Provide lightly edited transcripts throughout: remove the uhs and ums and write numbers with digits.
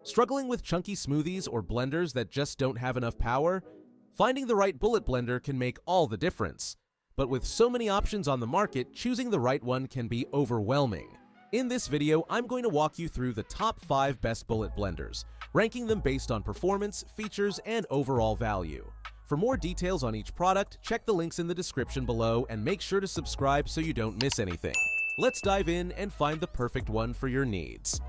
Struggling with chunky smoothies or blenders that just don't have enough power? Finding the right bullet blender can make all the difference. But with so many options on the market, choosing the right one can be overwhelming. In this video, I'm going to walk you through the top 5 best bullet blenders, ranking them based on performance, features, and overall value. For more details on each product, check the links in the description below and make sure to subscribe so you don't miss anything. Let's dive in and find the perfect one for your needs.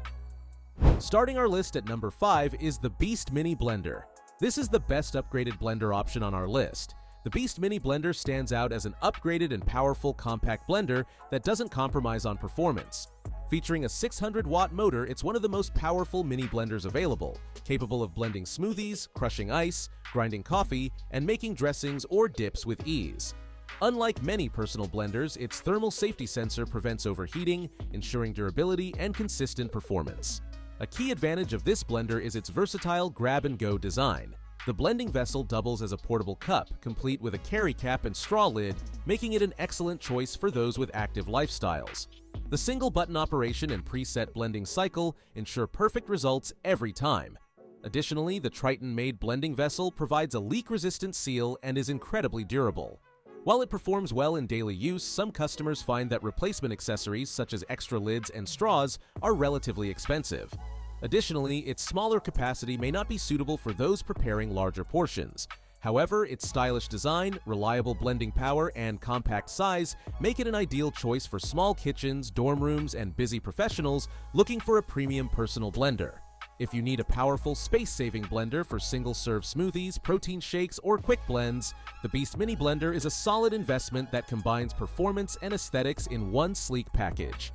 Starting our list at number 5 is the Beast Mini Blender. This is the best upgraded blender option on our list. The Beast Mini Blender stands out as an upgraded and powerful compact blender that doesn't compromise on performance. Featuring a 600-watt motor, it's one of the most powerful mini blenders available, capable of blending smoothies, crushing ice, grinding coffee, and making dressings or dips with ease. Unlike many personal blenders, its thermal safety sensor prevents overheating, ensuring durability and consistent performance. A key advantage of this blender is its versatile grab-and-go design. The blending vessel doubles as a portable cup, complete with a carry cap and straw lid, making it an excellent choice for those with active lifestyles. The single-button operation and preset blending cycle ensure perfect results every time. Additionally, the Triton-made blending vessel provides a leak-resistant seal and is incredibly durable. While it performs well in daily use, some customers find that replacement accessories such as extra lids and straws are relatively expensive. Additionally, its smaller capacity may not be suitable for those preparing larger portions. However, its stylish design, reliable blending power, and compact size make it an ideal choice for small kitchens, dorm rooms, and busy professionals looking for a premium personal blender. If you need a powerful, space-saving blender for single-serve smoothies, protein shakes, or quick blends, the Beast Mini Blender is a solid investment that combines performance and aesthetics in one sleek package.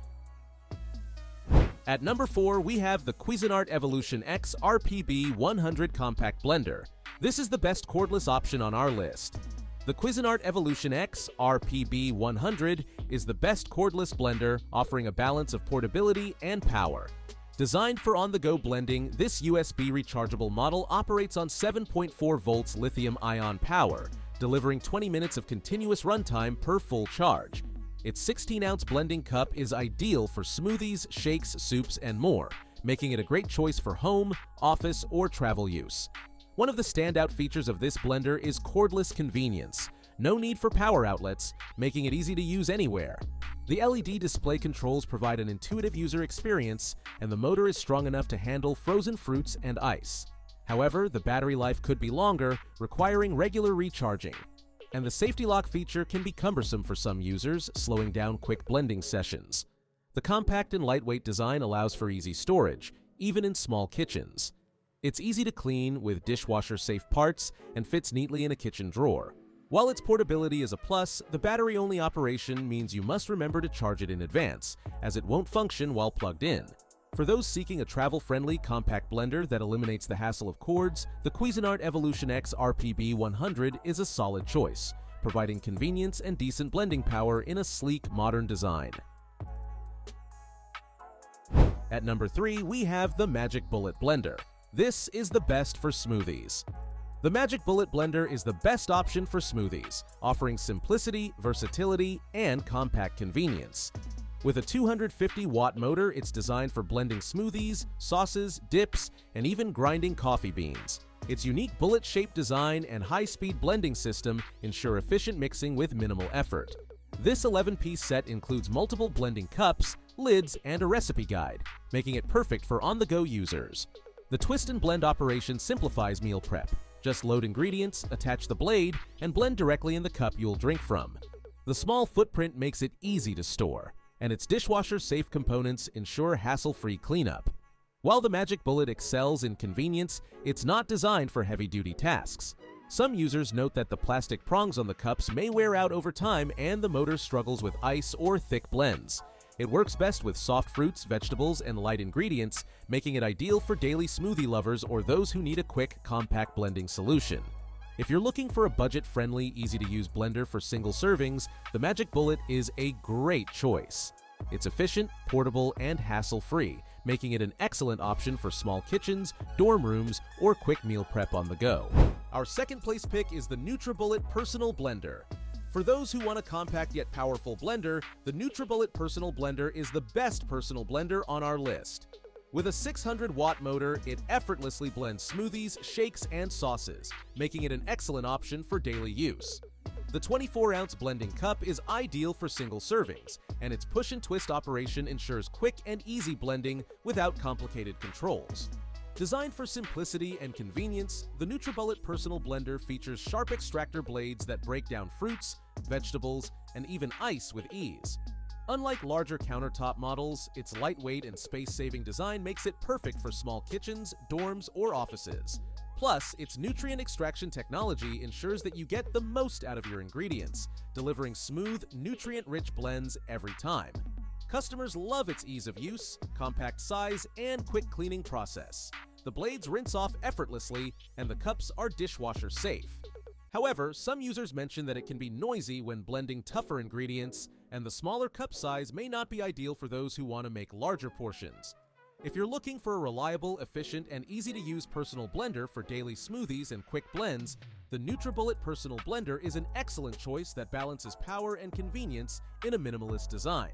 At number 4, we have the Cuisinart Evolution X RPB 100 Compact Blender. This is the best cordless option on our list. The Cuisinart Evolution X RPB 100 is the best cordless blender, offering a balance of portability and power. Designed for on-the-go blending, this USB rechargeable model operates on 7.4 volts lithium-ion power, delivering 20 minutes of continuous runtime per full charge. Its 16-ounce blending cup is ideal for smoothies, shakes, soups, and more, making it a great choice for home, office, or travel use. One of the standout features of this blender is cordless convenience. No need for power outlets, making it easy to use anywhere. The LED display controls provide an intuitive user experience, and the motor is strong enough to handle frozen fruits and ice. However, the battery life could be longer, requiring regular recharging. And the safety lock feature can be cumbersome for some users, slowing down quick blending sessions. The compact and lightweight design allows for easy storage, even in small kitchens. It's easy to clean with dishwasher-safe parts and fits neatly in a kitchen drawer. While its portability is a plus, the battery-only operation means you must remember to charge it in advance, as it won't function while plugged in. For those seeking a travel-friendly compact blender that eliminates the hassle of cords, the Cuisinart Evolution X RPB 100 is a solid choice, providing convenience and decent blending power in a sleek, modern design. At number 3, we have the Magic Bullet Blender. This is the best for smoothies. The Magic Bullet Blender is the best option for smoothies, offering simplicity, versatility, and compact convenience. With a 250-watt motor, it's designed for blending smoothies, sauces, dips, and even grinding coffee beans. Its unique bullet-shaped design and high-speed blending system ensure efficient mixing with minimal effort. This 11-piece set includes multiple blending cups, lids, and a recipe guide, making it perfect for on-the-go users. The twist and blend operation simplifies meal prep. Just load ingredients, attach the blade, and blend directly in the cup you'll drink from. The small footprint makes it easy to store, and its dishwasher-safe components ensure hassle-free cleanup. While the Magic Bullet excels in convenience, it's not designed for heavy-duty tasks. Some users note that the plastic prongs on the cups may wear out over time and the motor struggles with ice or thick blends. It works best with soft fruits, vegetables, and light ingredients, making it ideal for daily smoothie lovers or those who need a quick, compact blending solution. If you're looking for a budget-friendly, easy-to-use blender for single servings, the Magic Bullet is a great choice. It's efficient, portable, and hassle-free, making it an excellent option for small kitchens, dorm rooms, or quick meal prep on the go. Our second place pick is the Nutribullet Personal Blender. For those who want a compact yet powerful blender, the Nutribullet Personal Blender is the best personal blender on our list. With a 600-watt motor, it effortlessly blends smoothies, shakes, and sauces, making it an excellent option for daily use. The 24-ounce blending cup is ideal for single servings, and its push and twist operation ensures quick and easy blending without complicated controls. Designed for simplicity and convenience, the Nutribullet Personal Blender features sharp extractor blades that break down fruits, vegetables, and even ice with ease. Unlike larger countertop models, its lightweight and space-saving design makes it perfect for small kitchens, dorms, or offices. Plus, its nutrient extraction technology ensures that you get the most out of your ingredients, delivering smooth, nutrient-rich blends every time. Customers love its ease of use, compact size, and quick cleaning process. The blades rinse off effortlessly, and the cups are dishwasher safe. However, some users mention that it can be noisy when blending tougher ingredients, and the smaller cup size may not be ideal for those who want to make larger portions. If you're looking for a reliable, efficient, and easy-to-use personal blender for daily smoothies and quick blends, the Nutribullet Personal Blender is an excellent choice that balances power and convenience in a minimalist design.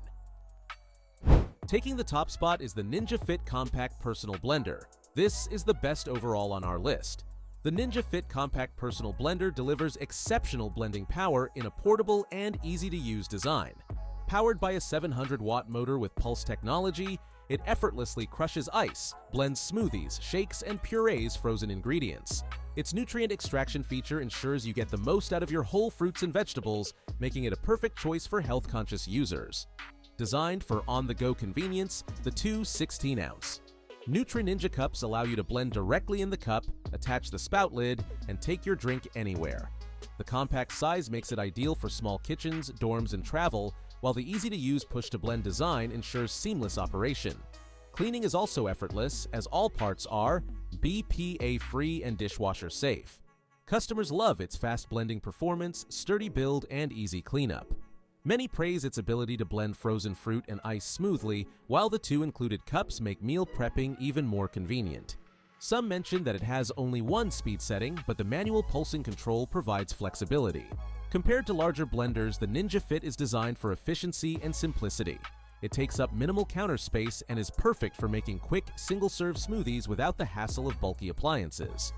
Taking the top spot is the Ninja Fit Compact Personal Blender. This is the best overall on our list. The Ninja Fit Compact Personal Blender delivers exceptional blending power in a portable and easy-to-use design. Powered by a 700-watt motor with pulse technology, it effortlessly crushes ice, blends smoothies, shakes, and purees frozen ingredients. Its nutrient extraction feature ensures you get the most out of your whole fruits and vegetables, making it a perfect choice for health-conscious users. Designed for on-the-go convenience, the two 16-ounce Nutri-Ninja cups allow you to blend directly in the cup, attach the spout lid, and take your drink anywhere. The compact size makes it ideal for small kitchens, dorms, and travel, while the easy-to-use push-to-blend design ensures seamless operation. Cleaning is also effortless, as all parts are BPA-free and dishwasher safe. Customers love its fast blending performance, sturdy build, and easy cleanup. Many praise its ability to blend frozen fruit and ice smoothly, while the two included cups make meal prepping even more convenient. Some mention that it has only one speed setting, but the manual pulsing control provides flexibility. Compared to larger blenders, the Ninja Fit is designed for efficiency and simplicity. It takes up minimal counter space and is perfect for making quick, single-serve smoothies without the hassle of bulky appliances.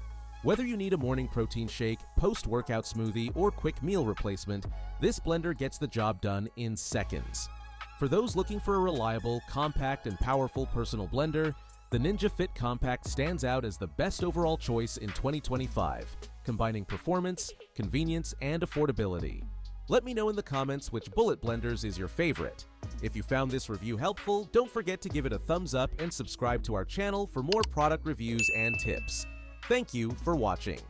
Whether you need a morning protein shake, post-workout smoothie, or quick meal replacement, this blender gets the job done in seconds. For those looking for a reliable, compact, and powerful personal blender, the Ninja Fit Compact stands out as the best overall choice in 2025, combining performance, convenience, and affordability. Let me know in the comments which bullet blenders is your favorite. If you found this review helpful, don't forget to give it a thumbs up and subscribe to our channel for more product reviews and tips. Thank you for watching.